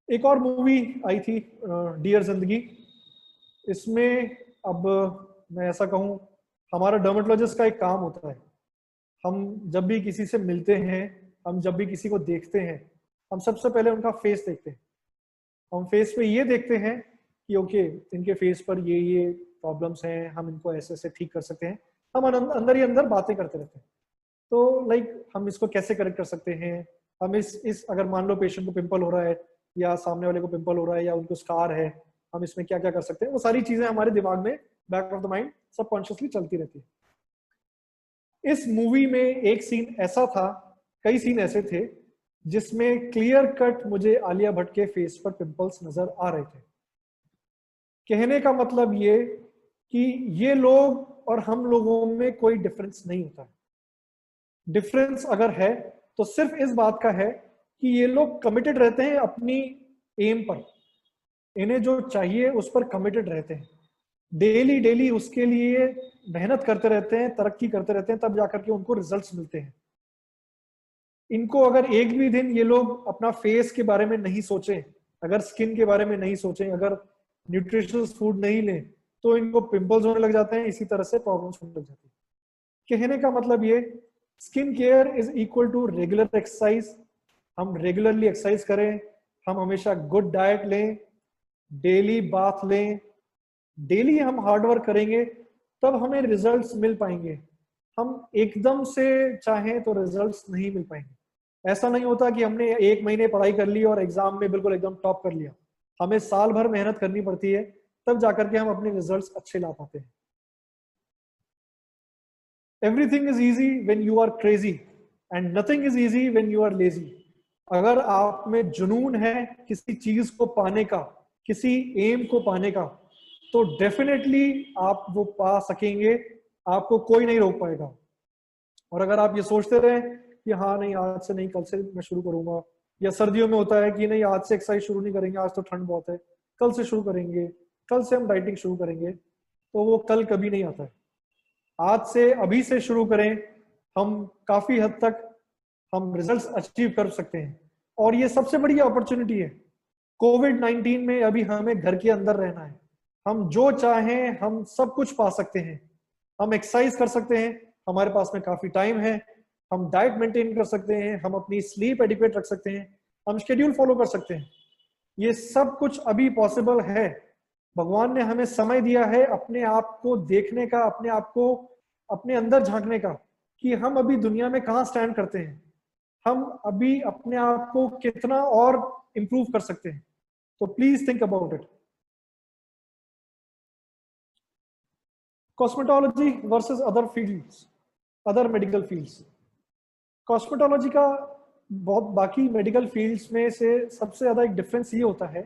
एक और मूवी आई थी डियर जिंदगी, इसमें अब मैं ऐसा कहूँ, हमारा डर्मेटोलॉजिस्ट का एक काम होता है, हम जब भी किसी से मिलते हैं, हम जब भी किसी को देखते हैं, हम सबसे पहले उनका फेस देखते हैं। हम फेस पे ये देखते हैं कि ओके, इनके फेस पर ये प्रॉब्लम्स हैं, हम इनको ऐसे ऐसे ठीक कर सकते हैं। हम अंदर ही अंदर बातें करते रहते हैं, तो लाइक हम इसको कैसे करेक्ट कर सकते हैं, हम इस अगर मान लो पेशेंट को पिंपल हो रहा है, या सामने वाले को पिंपल हो रहा है, या उनको स्कार है, हम इसमें क्या क्या कर सकते हैं, वो सारी चीजें हमारे दिमाग में back of the mind subconsciously चलती रहती है। इस मूवी में एक सीन ऐसा था, कई सीन ऐसे थे जिसमें क्लियर कट मुझे आलिया भट्ट के फेस पर पिंपल्स नजर आ रहे थे। कहने का मतलब ये कि ये लोग और हम लोगों में कोई डिफरेंस नहीं होता है। डिफरेंस अगर है तो सिर्फ इस बात का है कि ये लोग कमिटेड रहते हैं अपनी एम पर, इन्हें जो चाहिए उस पर कमिटेड रहते हैं, डेली डेली उसके लिए मेहनत करते रहते हैं, तरक्की करते रहते हैं, तब जाकर के उनको रिजल्ट्स मिलते हैं। इनको अगर एक भी दिन ये लोग अपना फेस के बारे में नहीं सोचें, अगर स्किन के बारे में नहीं सोचें, अगर न्यूट्रिशियस फूड नहीं लें, तो इनको पिंपल्स होने लग जाते हैं, इसी तरह से प्रॉब्लम्स होने लग जाती है। कहने का मतलब ये, skin care is equal to regular exercise. हम रेगुलरली एक्सरसाइज करें, हम हमेशा गुड डाइट लें, डेली बाथ लें, डेली हम हार्ड वर्क करेंगे, तब हमें रिजल्ट्स मिल पाएंगे। हम एकदम से चाहें तो रिजल्ट्स नहीं मिल पाएंगे। ऐसा नहीं होता कि हमने एक महीने पढ़ाई कर ली और एग्जाम में बिल्कुल एकदम टॉप कर लिया। हमें साल भर मेहनत करनी पड़ती है, तब जाकर के हम अपने रिजल्ट्स अच्छे ला पाते हैं। Everything is easy when you are crazy and nothing is easy when you are lazy. अगर आप में जुनून है किसी चीज को पाने का, किसी एम को पाने का, तो डेफिनेटली आप वो पा सकेंगे, आपको कोई नहीं रोक पाएगा। और अगर आप ये सोचते रहे कि हाँ नहीं आज से नहीं, कल से मैं शुरू करूंगा, या सर्दियों में होता है कि नहीं आज से एक्सरसाइज शुरू नहीं करेंगे, आज तो ठंड बहुत है, कल से शुरू करेंगे, कल से हम डाइटिंग शुरू करेंगे, तो वो कल कभी नहीं आता है। आज से, अभी से शुरू करें, हम काफी हद तक हम रिजल्ट्स अचीव कर सकते हैं। और ये सबसे बड़ी अपॉर्चुनिटी है। कोविड-19 में अभी हमें घर के अंदर रहना है, हम जो चाहें हम सब कुछ पा सकते हैं। हम एक्सरसाइज कर सकते हैं, हमारे पास में काफी टाइम है, हम डाइट मेंटेन कर सकते हैं, हम अपनी स्लीप एडिक्वेट रख सकते हैं, हम शेड्यूल फॉलो कर सकते हैं। ये सब कुछ अभी पॉसिबल है। भगवान ने हमें समय दिया है अपने आप को देखने का, अपने आप को अपने अंदर झांकने का, कि हम अभी दुनिया में कहाँ स्टैंड करते हैं, हम अभी अपने आप को कितना और इंप्रूव कर सकते हैं। तो please think about it. Cosmetology versus other fields, other medical fields. Cosmetology का बहुत बाकी मेडिकल फील्ड्स में से सबसे ज्यादा एक डिफरेंस ये होता है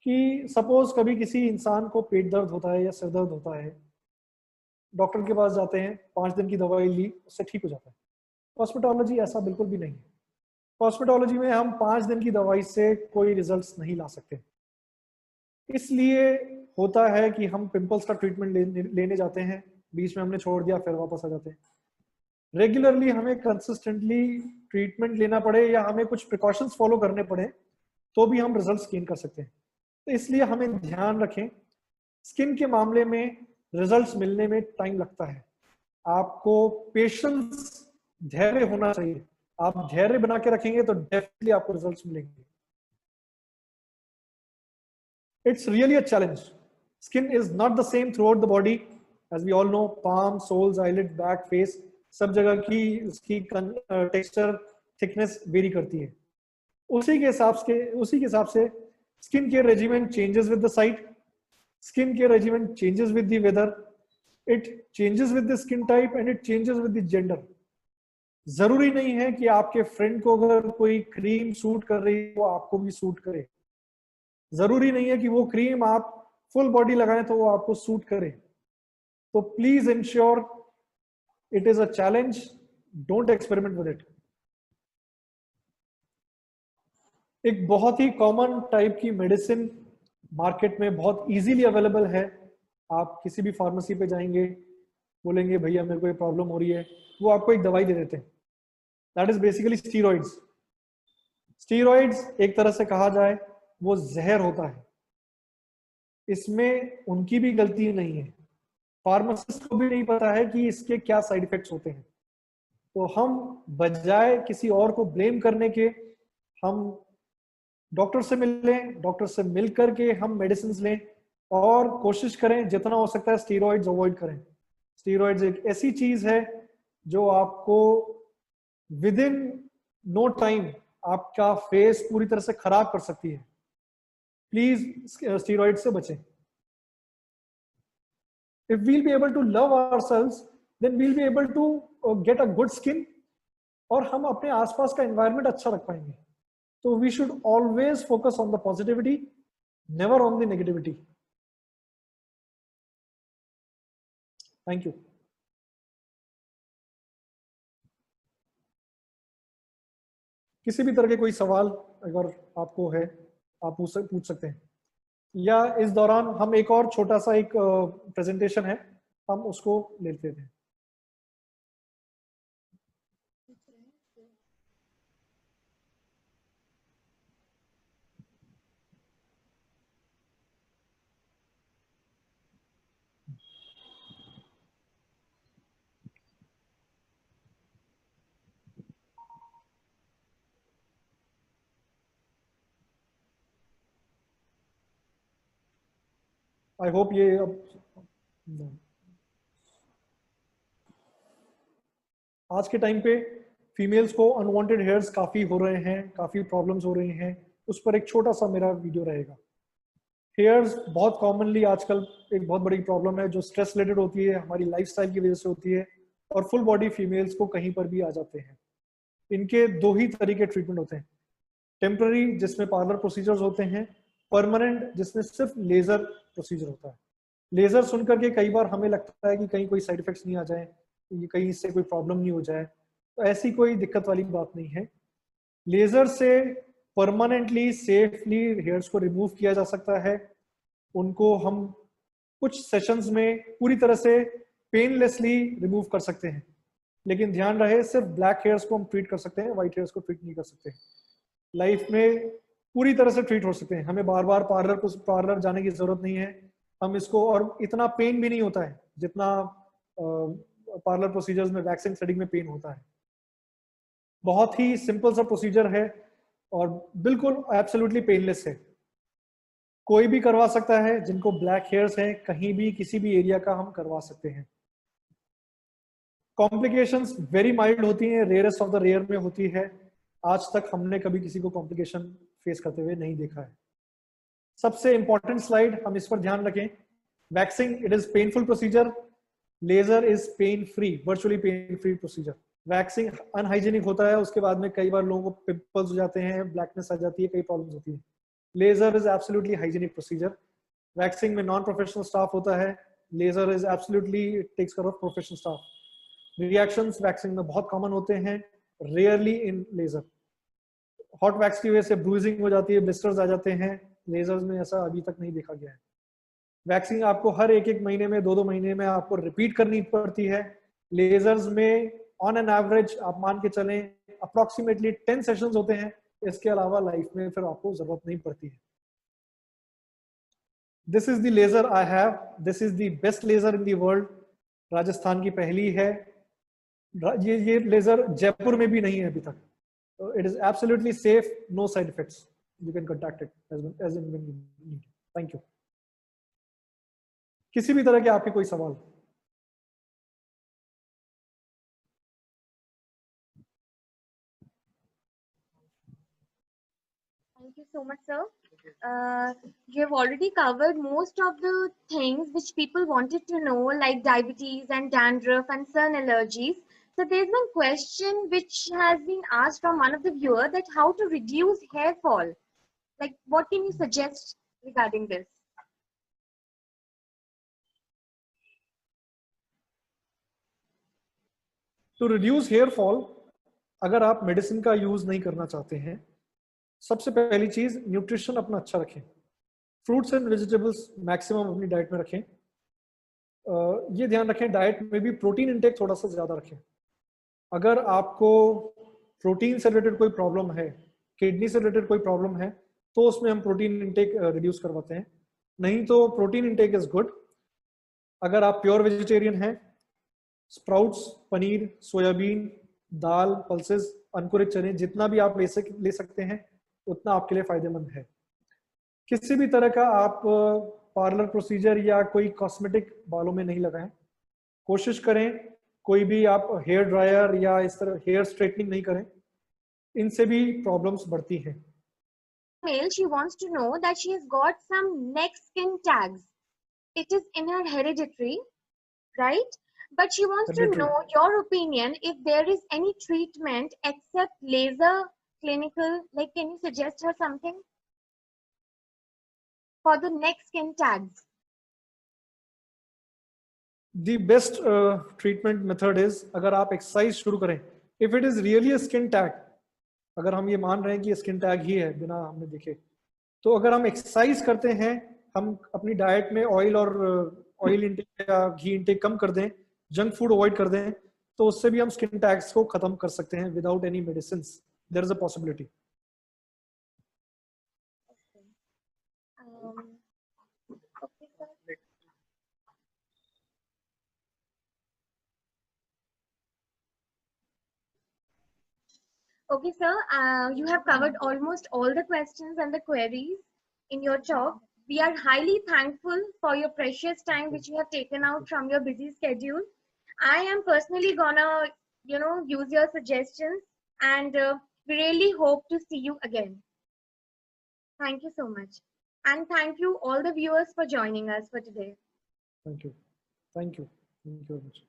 कि सपोज कभी किसी इंसान को पेट दर्द होता है या सिर दर्द होता है, डॉक्टर के पास जाते हैं, 5 दिन की दवाई ली, उससे ठीक हो जाता है। कॉस्मेटोलॉजी ऐसा बिल्कुल भी नहीं है। कॉस्मेटोलॉजी में हम 5 दिन की दवाई से कोई रिजल्ट्स नहीं ला सकते। इसलिए होता है कि हम पिंपल्स का ट्रीटमेंट लेने जाते हैं, बीच में हमने छोड़ दिया, फिर वापस आ जाते हैं। रेगुलरली हमें कंसिस्टेंटली ट्रीटमेंट लेना पड़े या हमें कुछ प्रिकॉशंस फॉलो करने पड़े, तो भी हम रिजल्ट्स गेन कर सकते हैं। तो इसलिए हमें ध्यान रखें, स्किन के मामले में रिजल्ट्स मिलने में टाइम लगता है। आपको पेशेंस, धैर्य होना चाहिए। आप धैर्य बना के रखेंगे तो डेफिनेटली आपको रिजल्ट्स मिलेंगे। It's really a challenge. Skin is not the same throughout the body, as we all know. Palm, soles, eyelid, back, face, सब जगह की उसकी टेक्सचर, थिकनेस वेरी करती है। उसी के हिसाब से skin care regimen changes with the site, skin care regimen changes with the weather, it changes with the skin type and it changes with the gender. जरूरी नहीं है कि आपके फ्रेंड को अगर कोई क्रीम सूट कर रही है वो आपको भी सूट करे। जरूरी नहीं है कि वो क्रीम आप फुल बॉडी लगाएं तो वो आपको सूट करे। तो please ensure it is a challenge, don't experiment with it. एक बहुत ही कॉमन टाइप की मेडिसिन मार्केट में बहुत इजीली अवेलेबल है। आप किसी भी फार्मेसी पे जाएंगे, बोलेंगे भैया मेरे को ये प्रॉब्लम हो रही है, वो आपको एक दवाई दे देते हैं। That is basically steroids. Steroids एक तरह से कहा जाए वो जहर होता है, इसमें उनकी भी गलती नहीं है, फार्मासिस्ट को भी नहीं पता है कि इसके क्या साइड इफेक्ट्स होते हैं। तो हम बजाय किसी और को ब्लेम करने के, हम डॉक्टर से मिलें, डॉक्टर से मिल करके हम मेडिसिन लें और कोशिश करें जितना हो सकता है स्टीरॉइड्स अवॉइड करें। स्टीरॉइड्स एक ऐसी चीज है जो आपको विद इन नो टाइम आपका फेस पूरी तरह से खराब कर सकती है। प्लीज स्टीरॉइड से बचें। If we'll be able to love ourselves, then we'll be able to get a good skin, और हम अपने आसपास का environment अच्छा रख पाएंगे। तो we should always focus on the positivity, never on the negativity. Thank you. किसी भी तरह के कोई सवाल अगर आपको है आप पूछ सकते हैं, या इस दौरान हम एक और छोटा सा एक प्रेजेंटेशन है हम उसको लेते थे। आई होप ये अब आज के टाइम पे फीमेल्स को अनवांटेड हेयर्स काफी हो रहे हैं, काफी प्रॉब्लम्स हो रही हैं, उस पर एक छोटा सा मेरा वीडियो रहेगा। हेयर्स बहुत कॉमनली आजकल एक बहुत बड़ी प्रॉब्लम है जो स्ट्रेस रिलेटेड होती है, हमारी लाइफस्टाइल की वजह से होती है, और फुल बॉडी फीमेल्स को कहीं पर भी आ जाते हैं। इनके दो ही तरीके ट्रीटमेंट होते हैं, टेम्पररी जिसमें पार्लर प्रोसीजर्स होते हैं, परमानेंट जिसमें सिर्फ लेजर प्रोसीजर होता है। लेजर सुन करके कई बार हमें लगता है कि कहीं कोई साइड इफेक्ट्स नहीं आ जाए, कहीं इससे कोई प्रॉब्लम नहीं हो जाए, तो ऐसी कोई दिक्कत वाली बात नहीं है। लेजर से परमानेंटली सेफली हेयर्स को रिमूव किया जा सकता है। उनको हम कुछ सेशंस में पूरी तरह से पेनलेसली रिमूव कर सकते हैं, लेकिन ध्यान रहे सिर्फ ब्लैक हेयर्स को हम ट्रीट कर सकते हैं, व्हाइट हेयर्स को ट्रीट नहीं कर सकते। लाइफ में पूरी तरह से ट्रीट हो सकते हैं, हमें बार बार पार्लर जाने की जरूरत नहीं है हम इसको, और इतना पेन भी नहीं होता है जितना पार्लर प्रोसीजर्स में वैक्सिंग थ्रेडिंग में पेन होता है। बहुत ही सिंपल सा प्रोसीजर है और बिल्कुल एब्सोल्युटली पेनलेस है, कोई भी करवा सकता है। जिनको ब्लैक हेयर्स हैं कहीं भी किसी भी एरिया का हम करवा सकते हैं। कॉम्प्लिकेशंस वेरी माइल्ड होती हैं, रेयरेस्ट ऑफ द रेयर में होती है। आज तक हमने कभी किसी को कॉम्प्लिकेशन फेस करते हुए नहीं देखा है। सबसे इंपॉर्टेंट स्लाइड, हम इस पर ध्यान रखें। Waxing it is painful procedure, laser is pain free, virtually pain free procedure. Waxing unhygienic होता है, उसके बाद में कई बार लोगों को पिंपल्स हो जाते हैं, ब्लैकनेस आ जाती है, कई प्रॉब्लम्स होती है। Laser is absolutely hygienic procedure. Waxing में नॉन प्रोफेशनल स्टाफ होता है, laser is absolutely takes care of professional staff. Reactions waxing में बहुत कॉमन होते हैं, rarely in laser. Hot wax की वजह से ब्रूजिंग हो जाती है, ब्लिस्टर्स आ जाते हैं, लेजर्स में ऐसा अभी तक नहीं देखा गया है। वैक्सिंग आपको हर एक महीने में, 2-2 महीने में आपको रिपीट करनी पड़ती है। लेजर्स में ऑन एन एवरेज आप मान के चलें अप्रोक्सीमेटली 10 सेशंस होते हैं, इसके अलावा लाइफ में फिर आपको जरूरत नहीं पड़ती है। This is the laser I have, this is the best laser in the world, Rajasthan की पहली है। ये लेजर जयपुर में भी नहीं है अभी तक। It is absolutely safe, no side effects, you can contact it as in when you need. Thank you. किसी भी तरह के आपके कोई सवाल? Thank you so much, sir. You have already covered most of the things which people wanted to know, like diabetes and dandruff and sun allergies. So there's one question which has been asked from one of the viewers, that how to reduce hair fall. Like, what can you suggest regarding this? To reduce hair fall, अगर आप medicine का use नहीं करना चाहते हैं, सबसे पहली चीज न्यूट्रिशन अपना अच्छा रखें। फ्रूट्स एंड वेजिटेबल्स मैक्सिमम अपनी डाइट में रखें। ये ध्यान रखें डाइट में भी प्रोटीन इंटेक थोड़ा सा ज्यादा रखें। अगर आपको प्रोटीन से रिलेटेड कोई प्रॉब्लम है, किडनी से रिलेटेड कोई प्रॉब्लम है, तो उसमें हम प्रोटीन इंटेक रिड्यूस करवाते हैं, नहीं तो प्रोटीन इंटेक इज गुड। अगर आप प्योर वेजिटेरियन हैं, स्प्राउट्स, पनीर, सोयाबीन, दाल, पल्सेस, अंकुरित चने, जितना भी आप ले सकते हैं उतना आपके लिए फायदेमंद है। किसी भी तरह का आप पार्लर प्रोसीजर या कोई कॉस्मेटिक बालों में नहीं लगाएं। कोशिश करें कोई भी आप हेयर ड्रायर या इस तरह हेयर स्ट्रेटनिंग नहीं करें, इनसे भी प्रॉब्लम्स बढ़ती हैं। Mail, she wants to know that she has got some neck skin tags. It is in her hereditary, right? But she wants to Hereditary. know your opinion if there is any treatment except laser clinical. Like, can you suggest her something for the neck skin tags? The best treatment method is, अगर आप exercise शुरू करें, if it is really a skin tag, अगर हम ये मान रहे हैं कि स्किन टैग ही है बिना हमने देखे, तो अगर हम एक्सरसाइज करते हैं, हम अपनी डाइट में ऑयल और ऑयल इंटेक या घी इंटेक कम कर दें, जंक फूड अवॉइड कर दें, तो उससे भी हम स्किन टैग्स को खत्म कर सकते हैं without any medicine. There is a possibility. Okay, sir. Okay, sir. You have covered almost all the questions and the queries in your talk. We are highly thankful for your precious time which you have taken out from your busy schedule. I am personally gonna, use your suggestions, and we really hope to see you again. Thank you so much. And thank you all the viewers for joining us for today. Thank you. Thank you. Thank you very much.